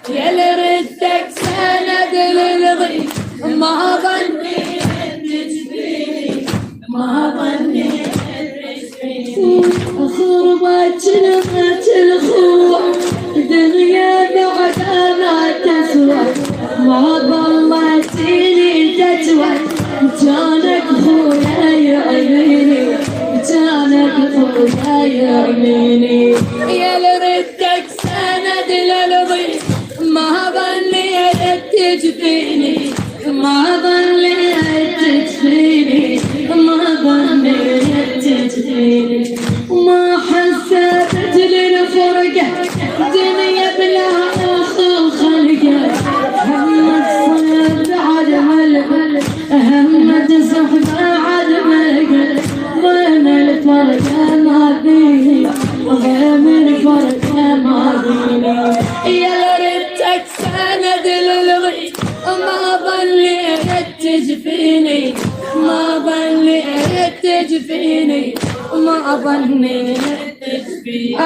يا لردك سند للغي ما ظنيت تجفيني ما ظنيت تجفيني خربت كلمة الخوة دنيا بعد ما تسوى ما ظلتيني تتوى جانك خويا يعميني جانك خويا يعميني يا لردك سند للغي ما ظنيت تجفيني ما ظنيت تجفيني ما ظنيت تجفيني ما حسبت للفرقة دنيا بلا أخو خلقة همت صيد عدم القلب همت صحبة عدم القلب وين الفرقة ما فيني وين الفرقة ما فيني يا لردك سند للغي ما ظنيت تجفيني ما ظنيت تجفيني ما ظنيت تجفيني